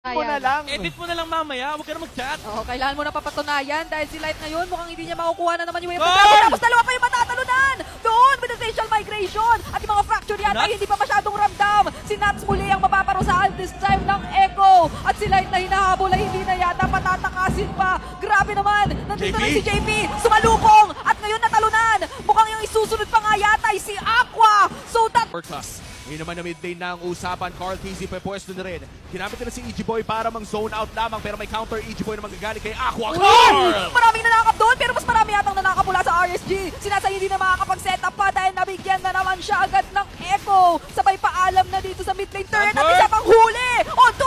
mo na lang. Edit mo na lang mamaya, huwag ka na mag-chat. Oo, kailangan mo na papatunayan dahil si Light ngayon mukhang hindi niya makukuha na naman yung wave. Goal! Tapos dalawa pa yung matatalunan! Doon with the facial migration at yung mga fracture yata Nuts? hindi pa masyadong ramdam. Si Nuts muli ang mapaparusahan this time ng Echo at si Light na hinahabol ay hindi na yata patatakasin pa. Grabe naman! Nandito JP? na si JP, sumalubong at ngayon natalunan. Mukhang yung isusunod pa nga yata ay si Aqua. So that First class. Ngayon naman na mid lane na ang usapan. Carl TZ pwesto na rin. Ginamit na si EG Boy para mang zone out lamang pero may counter EG Boy na manggagaling kay Aqua. Carl! maraming nanakap doon pero mas marami yatang nanakap mula sa RSG. Sinasay hindi na makakapag-set up pa dahil nabigyan na naman siya agad ng Echo. Sabay paalam na dito sa mid lane turret at Number! isa pang huli. On to